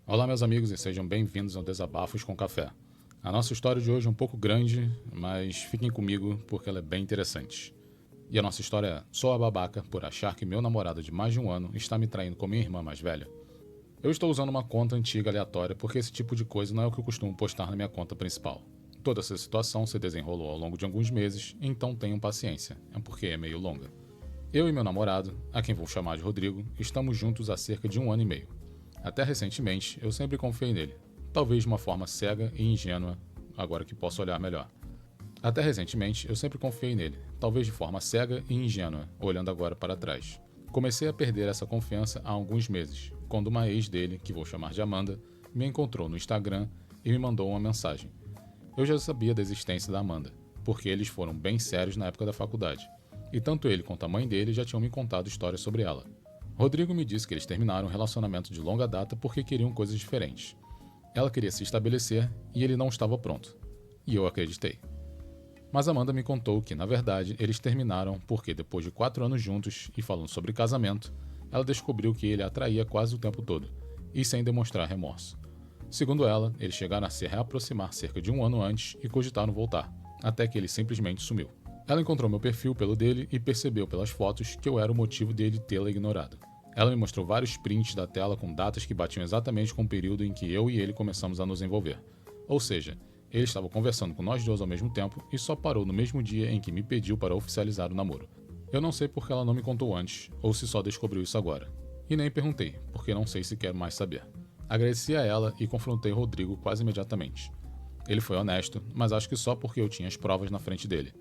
Olá, meus amigos, e sejam bem-vindos ao Desabafos com Café. A nossa história de hoje é um pouco grande, mas fiquem comigo porque ela é bem interessante. E a nossa história é: sou a babaca por achar que meu namorado de mais de um ano está me traindo com minha irmã mais velha. Eu estou usando uma conta antiga aleatória porque esse tipo de coisa não é o que eu costumo postar na minha conta principal. Toda essa situação se desenrolou ao longo de alguns meses, então tenham paciência, é porque é meio longa. Eu e meu namorado, a quem vou chamar de Rodrigo, estamos juntos há cerca de 1 ano e meio. Até recentemente, eu sempre confiei nele, talvez de uma forma cega e ingênua, agora que posso olhar melhor. Até recentemente, eu sempre confiei nele, talvez de forma cega e ingênua, olhando agora para trás. Comecei a perder essa confiança há alguns meses, quando uma ex dele, que vou chamar de Amanda, me encontrou no Instagram e me mandou uma mensagem. Eu já sabia da existência da Amanda, porque eles foram bem sérios na época da faculdade, e tanto ele quanto a mãe dele já tinham me contado histórias sobre ela. Rodrigo me disse que eles terminaram um relacionamento de longa data porque queriam coisas diferentes. Ela queria se estabelecer e ele não estava pronto. E eu acreditei. Mas Amanda me contou que, na verdade, eles terminaram porque, depois de 4 anos juntos e falando sobre casamento, ela descobriu que ele a atraía quase o tempo todo, e sem demonstrar remorso. Segundo ela, eles chegaram a se reaproximar cerca de 1 ano antes e cogitaram voltar, até que ele simplesmente sumiu. Ela encontrou meu perfil pelo dele e percebeu pelas fotos que eu era o motivo dele tê-la ignorado. Ela me mostrou vários prints da tela com datas que batiam exatamente com o período em que eu e ele começamos a nos envolver. Ou seja, ele estava conversando com nós dois ao mesmo tempo e só parou no mesmo dia em que me pediu para oficializar o namoro. Eu não sei porque ela não me contou antes, ou se só descobriu isso agora. E nem perguntei, porque não sei se quero mais saber. Agradeci a ela e confrontei Rodrigo quase imediatamente. Ele foi honesto, mas acho que só porque eu tinha as provas na frente dele.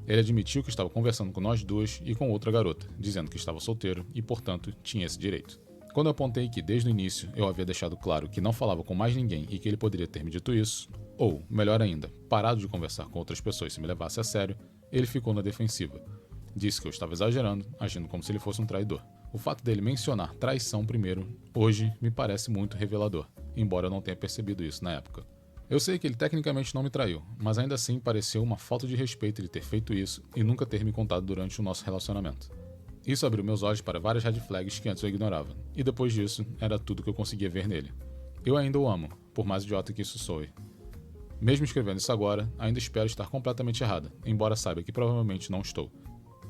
Ele admitiu que estava conversando com nós dois e com outra garota, dizendo que estava solteiro e, portanto, tinha esse direito. Quando eu apontei que, desde o início, eu havia deixado claro que não falava com mais ninguém e que ele poderia ter me dito isso, ou, melhor ainda, parado de conversar com outras pessoas se me levasse a sério, ele ficou na defensiva. Disse que eu estava exagerando, agindo como se ele fosse um traidor. O fato dele mencionar traição primeiro, hoje, me parece muito revelador, embora eu não tenha percebido isso na época. Eu sei que ele tecnicamente não me traiu, mas ainda assim pareceu uma falta de respeito ele ter feito isso e nunca ter me contado durante o nosso relacionamento. Isso abriu meus olhos para várias red flags que antes eu ignorava, e depois disso, era tudo que eu conseguia ver nele. Eu ainda o amo, por mais idiota que isso soe. Mesmo escrevendo isso agora, ainda espero estar completamente errada, embora saiba que provavelmente não estou.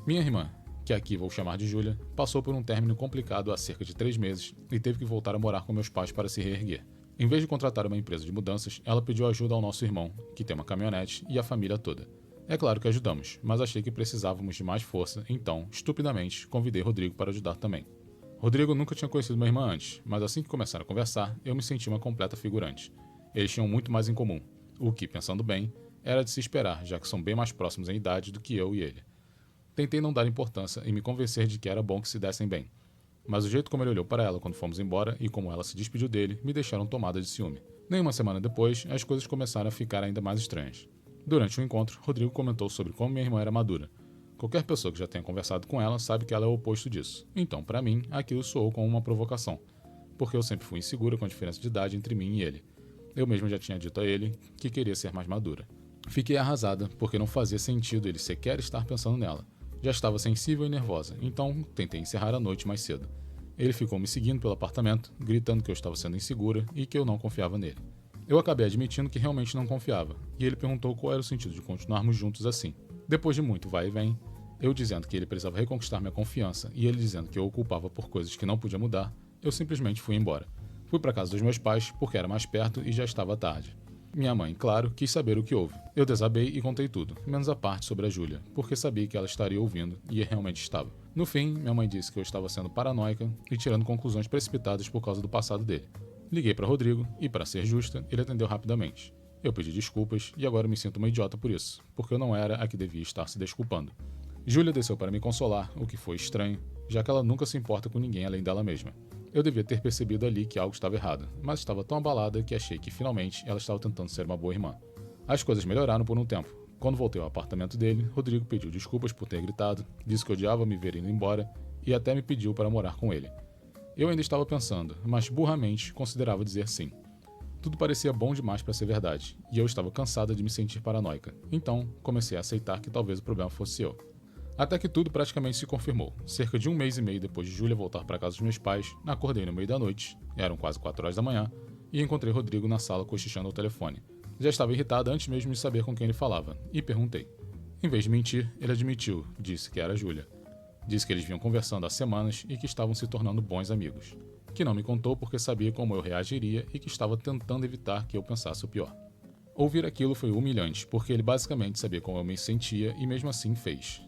Minha irmã, que aqui vou chamar de Júlia, passou por um término complicado há cerca de 3 meses e teve que voltar a morar com meus pais para se reerguer. Em vez de contratar uma empresa de mudanças, ela pediu ajuda ao nosso irmão, que tem uma caminhonete, e à família toda. É claro que ajudamos, mas achei que precisávamos de mais força, então, estupidamente, convidei Rodrigo para ajudar também. Rodrigo nunca tinha conhecido minha irmã antes, mas assim que começaram a conversar, eu me senti uma completa figurante. Eles tinham muito mais em comum, o que, pensando bem, era de se esperar, já que são bem mais próximos em idade do que eu e ele. Tentei não dar importância e me convencer de que era bom que se dessem bem. Mas o jeito como ele olhou para ela quando fomos embora e como ela se despediu dele me deixaram tomada de ciúme. Nem uma semana depois, as coisas começaram a ficar ainda mais estranhas. Durante o encontro, Rodrigo comentou sobre como minha irmã era madura. Qualquer pessoa que já tenha conversado com ela sabe que ela é o oposto disso. Então, para mim, aquilo soou como uma provocação, porque eu sempre fui insegura com a diferença de idade entre mim e ele. Eu mesmo já tinha dito a ele que queria ser mais madura. Fiquei arrasada, porque não fazia sentido ele sequer estar pensando nela. Já estava sensível e nervosa, então tentei encerrar a noite mais cedo. Ele ficou me seguindo pelo apartamento, gritando que eu estava sendo insegura e que eu não confiava nele. Eu acabei admitindo que realmente não confiava, e ele perguntou qual era o sentido de continuarmos juntos assim. Depois de muito vai e vem, eu dizendo que ele precisava reconquistar minha confiança e ele dizendo que eu o culpava por coisas que não podia mudar, eu simplesmente fui embora. Fui para casa dos meus pais porque era mais perto e já estava tarde. Minha mãe, claro, quis saber o que houve. Eu desabei e contei tudo, menos a parte sobre a Júlia, porque sabia que ela estaria ouvindo, e realmente estava. No fim, minha mãe disse que eu estava sendo paranoica e tirando conclusões precipitadas por causa do passado dele. Liguei para Rodrigo e, para ser justa, ele atendeu rapidamente. Eu pedi desculpas e agora me sinto uma idiota por isso, porque eu não era a que devia estar se desculpando. Júlia desceu para me consolar, o que foi estranho, já que ela nunca se importa com ninguém além dela mesma. Eu devia ter percebido ali que algo estava errado, mas estava tão abalada que achei que finalmente ela estava tentando ser uma boa irmã. As coisas melhoraram por um tempo. Quando voltei ao apartamento dele, Rodrigo pediu desculpas por ter gritado, disse que odiava me ver indo embora e até me pediu para morar com ele. Eu ainda estava pensando, mas burramente considerava dizer sim. Tudo parecia bom demais para ser verdade, e eu estava cansada de me sentir paranoica, então comecei a aceitar que talvez o problema fosse eu. Até que tudo praticamente se confirmou. Cerca de 1 mês e meio depois de Júlia voltar para casa dos meus pais, acordei no meio da noite, eram quase 4 horas da manhã, e encontrei Rodrigo na sala cochichando ao telefone. Já estava irritado antes mesmo de saber com quem ele falava, e perguntei. Em vez de mentir, ele admitiu, disse que era a Júlia. Disse que eles vinham conversando há semanas e que estavam se tornando bons amigos. Que não me contou porque sabia como eu reagiria e que estava tentando evitar que eu pensasse o pior. Ouvir aquilo foi humilhante, porque ele basicamente sabia como eu me sentia e mesmo assim fez.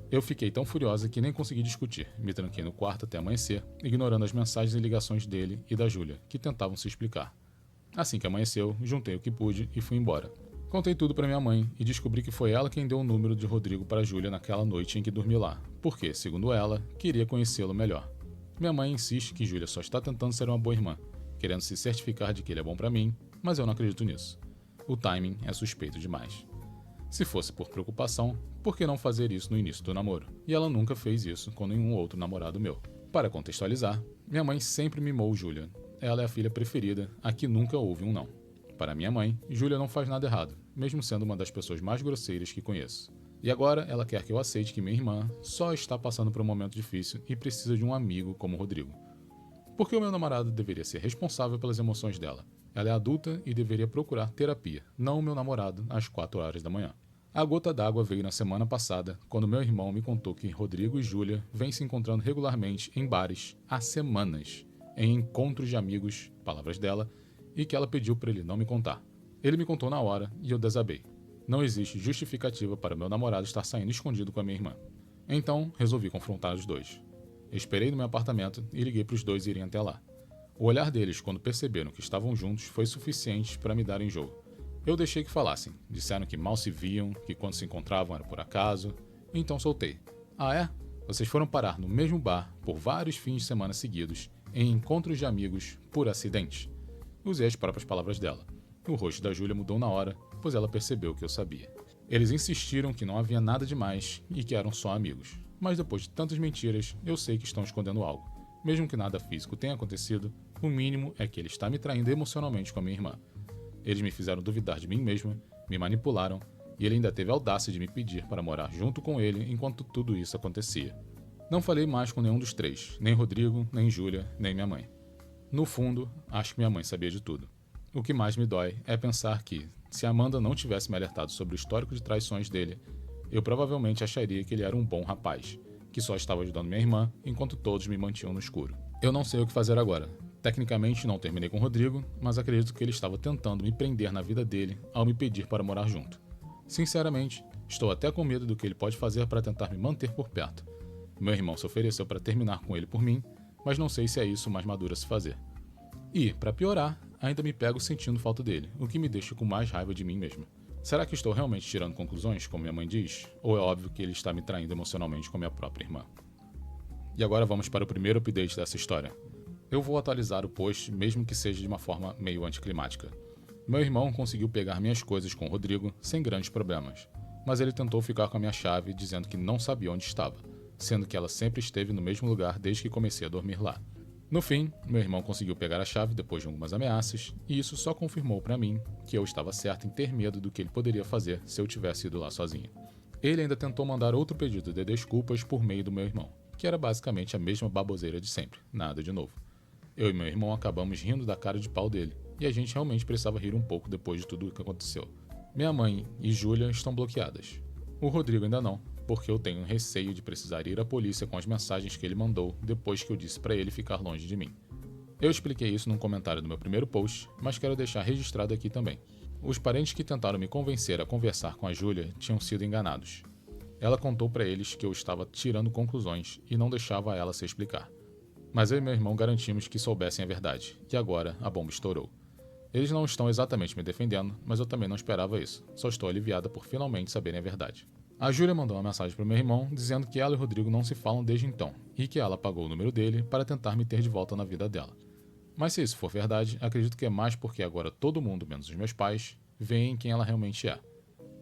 Eu fiquei tão furiosa que nem consegui discutir. Me tranquei no quarto até amanhecer, ignorando as mensagens e ligações dele e da Júlia, que tentavam se explicar. Assim que amanheceu, juntei o que pude e fui embora. Contei tudo para minha mãe e descobri que foi ela quem deu o número de Rodrigo para Júlia naquela noite em que dormi lá, porque, segundo ela, queria conhecê-lo melhor. Minha mãe insiste que Júlia só está tentando ser uma boa irmã, querendo se certificar de que ele é bom para mim, mas eu não acredito nisso. O timing é suspeito demais. Se fosse por preocupação, por que não fazer isso no início do namoro? E ela nunca fez isso com nenhum outro namorado meu. Para contextualizar, minha mãe sempre mimou Júlia. Ela é a filha preferida, a que nunca houve um não. Para minha mãe, Júlia não faz nada errado, mesmo sendo uma das pessoas mais grosseiras que conheço. E agora ela quer que eu aceite que minha irmã só está passando por um momento difícil e precisa de um amigo como o Rodrigo. Porque o meu namorado deveria ser responsável pelas emoções dela. Ela é adulta e deveria procurar terapia, não o meu namorado às 4 horas da manhã. A gota d'água veio na semana passada, quando meu irmão me contou que Rodrigo e Júlia vêm se encontrando regularmente em bares há semanas, em encontros de amigos, palavras dela, e que ela pediu para ele não me contar. Ele me contou na hora e eu desabei. Não existe justificativa para meu namorado estar saindo escondido com a minha irmã. Então, resolvi confrontar os dois. Esperei no meu apartamento e liguei para os dois irem até lá. O olhar deles, quando perceberam que estavam juntos, foi suficiente para me dar enjoo. Eu deixei que falassem. Disseram que mal se viam, que quando se encontravam era por acaso. Então soltei. Ah é? Vocês foram parar no mesmo bar por vários fins de semana seguidos, em encontros de amigos, por acidente? Usei as próprias palavras dela. O rosto da Júlia mudou na hora, pois ela percebeu o que eu sabia. Eles insistiram que não havia nada demais e que eram só amigos. Mas depois de tantas mentiras, eu sei que estão escondendo algo. Mesmo que nada físico tenha acontecido, o mínimo é que ele está me traindo emocionalmente com a minha irmã. Eles me fizeram duvidar de mim mesma, me manipularam, e ele ainda teve a audácia de me pedir para morar junto com ele enquanto tudo isso acontecia. Não falei mais com nenhum dos três, nem Rodrigo, nem Júlia, nem minha mãe. No fundo, acho que minha mãe sabia de tudo. O que mais me dói é pensar que, se Amanda não tivesse me alertado sobre o histórico de traições dele, eu provavelmente acharia que ele era um bom rapaz, que só estava ajudando minha irmã enquanto todos me mantinham no escuro. Eu não sei o que fazer agora. Tecnicamente não terminei com o Rodrigo, mas acredito que ele estava tentando me prender na vida dele ao me pedir para morar junto. Sinceramente, estou até com medo do que ele pode fazer para tentar me manter por perto. Meu irmão se ofereceu para terminar com ele por mim, mas não sei se é isso mais maduro a se fazer. E, para piorar, ainda me pego sentindo falta dele, o que me deixa com mais raiva de mim mesmo. Será que estou realmente tirando conclusões, como minha mãe diz? Ou é óbvio que ele está me traindo emocionalmente com minha própria irmã? E agora vamos para o primeiro update dessa história. Eu vou atualizar o post, mesmo que seja de uma forma meio anticlimática. Meu irmão conseguiu pegar minhas coisas com o Rodrigo sem grandes problemas, mas ele tentou ficar com a minha chave dizendo que não sabia onde estava, sendo que ela sempre esteve no mesmo lugar desde que comecei a dormir lá. No fim, meu irmão conseguiu pegar a chave depois de algumas ameaças, e isso só confirmou para mim que eu estava certo em ter medo do que ele poderia fazer se eu tivesse ido lá sozinho. Ele ainda tentou mandar outro pedido de desculpas por meio do meu irmão, que era basicamente a mesma baboseira de sempre, nada de novo. Eu e meu irmão acabamos rindo da cara de pau dele, e a gente realmente precisava rir um pouco depois de tudo o que aconteceu. Minha mãe e Júlia estão bloqueadas. O Rodrigo ainda não, porque eu tenho receio de precisar ir à polícia com as mensagens que ele mandou depois que eu disse para ele ficar longe de mim. Eu expliquei isso num comentário do meu primeiro post, mas quero deixar registrado aqui também. Os parentes que tentaram me convencer a conversar com a Júlia tinham sido enganados. Ela contou para eles que eu estava tirando conclusões e não deixava ela se explicar. Mas eu e meu irmão garantimos que soubessem a verdade, e agora a bomba estourou. Eles não estão exatamente me defendendo, mas eu também não esperava isso. Só estou aliviada por finalmente saberem a verdade. A Júlia mandou uma mensagem para o meu irmão dizendo que ela e o Rodrigo não se falam desde então, e que ela apagou o número dele para tentar me ter de volta na vida dela. Mas se isso for verdade, acredito que é mais porque agora todo mundo, menos os meus pais, veem quem ela realmente é.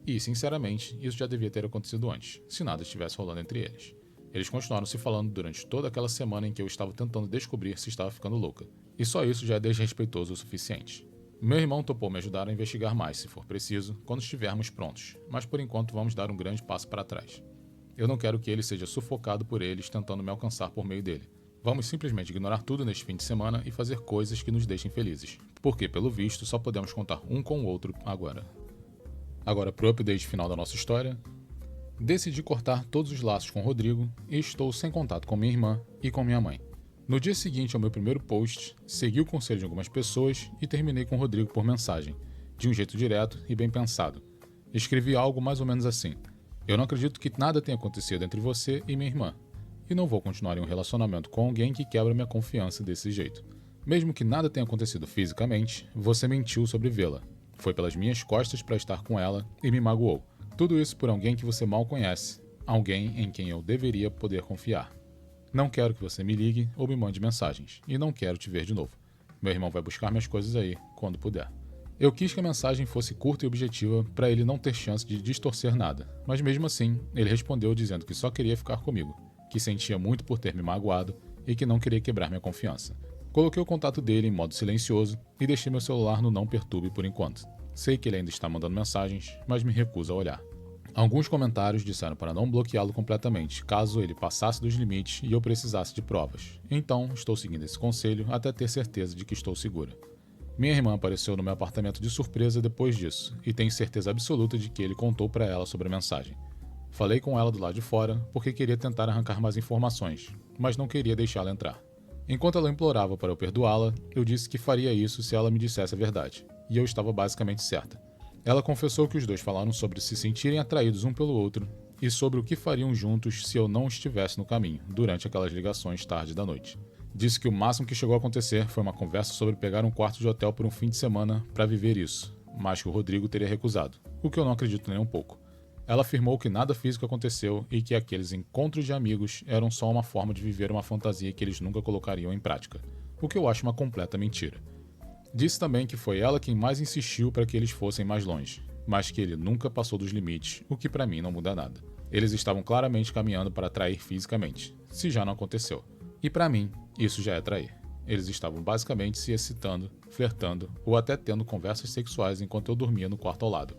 E, sinceramente, isso já devia ter acontecido antes, se nada estivesse rolando entre eles. Eles continuaram se falando durante toda aquela semana em que eu estava tentando descobrir se estava ficando louca. E só isso já é desrespeitoso o suficiente. Meu irmão topou me ajudar a investigar mais, se for preciso, quando estivermos prontos, mas por enquanto vamos dar um grande passo para trás. Eu não quero que ele seja sufocado por eles tentando me alcançar por meio dele. Vamos simplesmente ignorar tudo neste fim de semana e fazer coisas que nos deixem felizes, porque, pelo visto, só podemos contar um com o outro agora. Agora, pro update final da nossa história, decidi cortar todos os laços com o Rodrigo e estou sem contato com minha irmã e com minha mãe. No dia seguinte ao meu primeiro post, segui o conselho de algumas pessoas e terminei com o Rodrigo por mensagem, de um jeito direto e bem pensado. Escrevi algo mais ou menos assim: eu não acredito que nada tenha acontecido entre você e minha irmã, e não vou continuar em um relacionamento com alguém que quebra minha confiança desse jeito. Mesmo que nada tenha acontecido fisicamente, você mentiu sobre vê-la. Foi pelas minhas costas para estar com ela e me magoou. Tudo isso por alguém que você mal conhece, alguém em quem eu deveria poder confiar. Não quero que você me ligue ou me mande mensagens, e não quero te ver de novo. Meu irmão vai buscar minhas coisas aí, quando puder. Eu quis que a mensagem fosse curta e objetiva para ele não ter chance de distorcer nada, mas mesmo assim, ele respondeu dizendo que só queria ficar comigo, que sentia muito por ter me magoado e que não queria quebrar minha confiança. Coloquei o contato dele em modo silencioso e deixei meu celular no não perturbe por enquanto. Sei que ele ainda está mandando mensagens, mas me recuso a olhar. Alguns comentários disseram para não bloqueá-lo completamente, caso ele passasse dos limites e eu precisasse de provas. Então, estou seguindo esse conselho até ter certeza de que estou segura. Minha irmã apareceu no meu apartamento de surpresa depois disso, e tenho certeza absoluta de que ele contou para ela sobre a mensagem. Falei com ela do lado de fora porque queria tentar arrancar mais informações, mas não queria deixá-la entrar. Enquanto ela implorava para eu perdoá-la, eu disse que faria isso se ela me dissesse a verdade, e eu estava basicamente certa. Ela confessou que os dois falaram sobre se sentirem atraídos um pelo outro e sobre o que fariam juntos se eu não estivesse no caminho, durante aquelas ligações tarde da noite. Disse que o máximo que chegou a acontecer foi uma conversa sobre pegar um quarto de hotel por um fim de semana para viver isso, mas que o Rodrigo teria recusado, o que eu não acredito nem um pouco. Ela afirmou que nada físico aconteceu e que aqueles encontros de amigos eram só uma forma de viver uma fantasia que eles nunca colocariam em prática, o que eu acho uma completa mentira. Disse também que foi ela quem mais insistiu para que eles fossem mais longe, mas que ele nunca passou dos limites, o que para mim não muda nada. Eles estavam claramente caminhando para atrair fisicamente, se já não aconteceu. E para mim, isso já é trair. Eles estavam basicamente se excitando, flertando ou até tendo conversas sexuais enquanto eu dormia no quarto ao lado.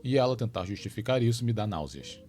E ela tentar justificar isso me dá náuseas.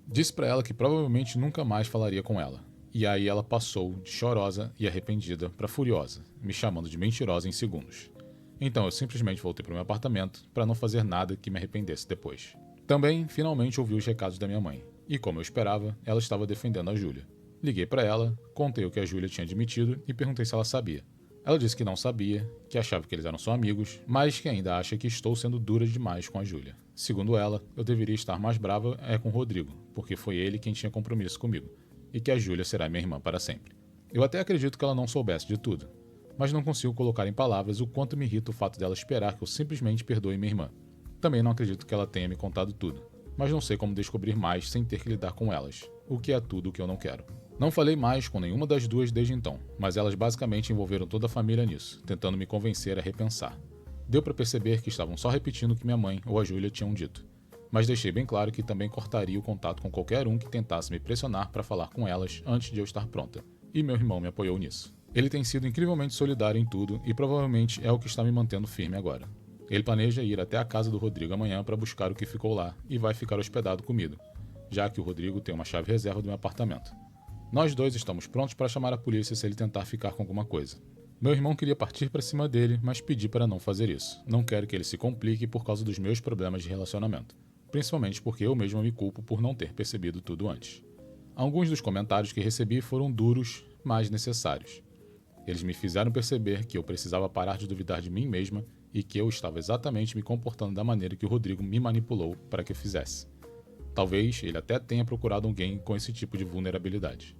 Disse para ela que provavelmente nunca mais falaria com ela. E aí ela passou de chorosa e arrependida para furiosa, me chamando de mentirosa em segundos. Então eu simplesmente voltei para o meu apartamento para não fazer nada que me arrependesse depois. Também, finalmente ouvi os recados da minha mãe. E como eu esperava, ela estava defendendo a Júlia. Liguei para ela, contei o que a Júlia tinha admitido e perguntei se ela sabia. Ela disse que não sabia, que achava que eles eram só amigos, mas que ainda acha que estou sendo dura demais com a Júlia. Segundo ela, eu deveria estar mais brava com o Rodrigo, porque foi ele quem tinha compromisso comigo, e que a Júlia será minha irmã para sempre. Eu até acredito que ela não soubesse de tudo, mas não consigo colocar em palavras o quanto me irrita o fato dela esperar que eu simplesmente perdoe minha irmã. Também não acredito que ela tenha me contado tudo, mas não sei como descobrir mais sem ter que lidar com elas, o que é tudo o que eu não quero. Não falei mais com nenhuma das duas desde então, mas elas basicamente envolveram toda a família nisso, tentando me convencer a repensar. Deu para perceber que estavam só repetindo o que minha mãe ou a Júlia tinham dito, mas deixei bem claro que também cortaria o contato com qualquer um que tentasse me pressionar para falar com elas antes de eu estar pronta, e meu irmão me apoiou nisso. Ele tem sido incrivelmente solidário em tudo e provavelmente é o que está me mantendo firme agora. Ele planeja ir até a casa do Rodrigo amanhã para buscar o que ficou lá e vai ficar hospedado comigo, já que o Rodrigo tem uma chave reserva do meu apartamento. Nós dois estamos prontos para chamar a polícia se ele tentar ficar com alguma coisa. Meu irmão queria partir para cima dele, mas pedi para não fazer isso. Não quero que ele se complique por causa dos meus problemas de relacionamento, principalmente porque eu mesmo me culpo por não ter percebido tudo antes. Alguns dos comentários que recebi foram duros, mas necessários. Eles me fizeram perceber que eu precisava parar de duvidar de mim mesma e que eu estava exatamente me comportando da maneira que o Rodrigo me manipulou para que eu fizesse. Talvez ele até tenha procurado alguém com esse tipo de vulnerabilidade.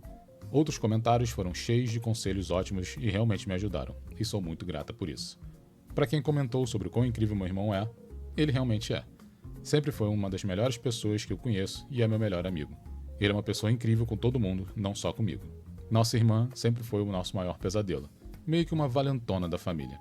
Outros comentários foram cheios de conselhos ótimos e realmente me ajudaram, e sou muito grata por isso. Para quem comentou sobre o quão incrível meu irmão é, ele realmente é. Sempre foi uma das melhores pessoas que eu conheço e é meu melhor amigo. Ele é uma pessoa incrível com todo mundo, não só comigo. Nossa irmã sempre foi o nosso maior pesadelo, meio que uma valentona da família.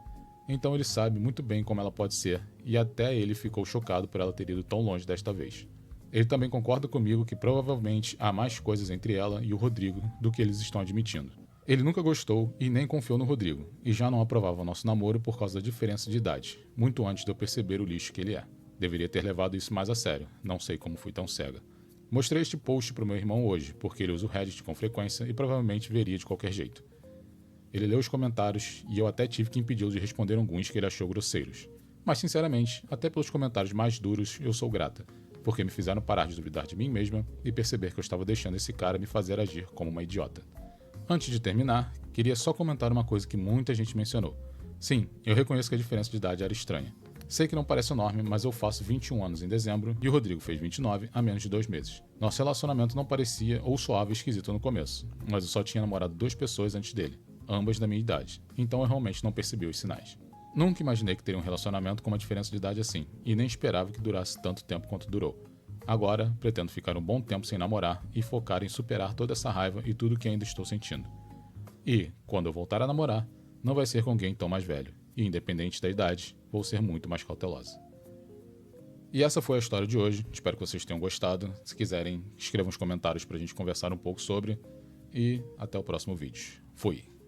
Então ele sabe muito bem como ela pode ser, e até ele ficou chocado por ela ter ido tão longe desta vez. Ele também concorda comigo que provavelmente há mais coisas entre ela e o Rodrigo do que eles estão admitindo. Ele nunca gostou e nem confiou no Rodrigo, e já não aprovava o nosso namoro por causa da diferença de idade, muito antes de eu perceber o lixo que ele é. Deveria ter levado isso mais a sério, não sei como fui tão cega. Mostrei este post para o meu irmão hoje, porque ele usa o Reddit com frequência e provavelmente veria de qualquer jeito. Ele leu os comentários e eu até tive que impedi-lo de responder alguns que ele achou grosseiros. Mas sinceramente, até pelos comentários mais duros, eu sou grata, porque me fizeram parar de duvidar de mim mesma e perceber que eu estava deixando esse cara me fazer agir como uma idiota. Antes de terminar, queria só comentar uma coisa que muita gente mencionou. Sim, eu reconheço que a diferença de idade era estranha. Sei que não parece enorme, mas eu faço 21 anos em dezembro e o Rodrigo fez 29 há menos de 2 meses. Nosso relacionamento não parecia ou soava esquisito no começo, mas eu só tinha namorado 2 pessoas antes dele, ambas da minha idade, então eu realmente não percebi os sinais. Nunca imaginei que teria um relacionamento com uma diferença de idade assim, e nem esperava que durasse tanto tempo quanto durou. Agora, pretendo ficar um bom tempo sem namorar e focar em superar toda essa raiva e tudo que ainda estou sentindo. E, quando eu voltar a namorar, não vai ser com alguém tão mais velho, e independente da idade, vou ser muito mais cautelosa. E essa foi a história de hoje, espero que vocês tenham gostado. Se quiserem, escrevam nos comentários pra gente conversar um pouco sobre, e até o próximo vídeo. Fui!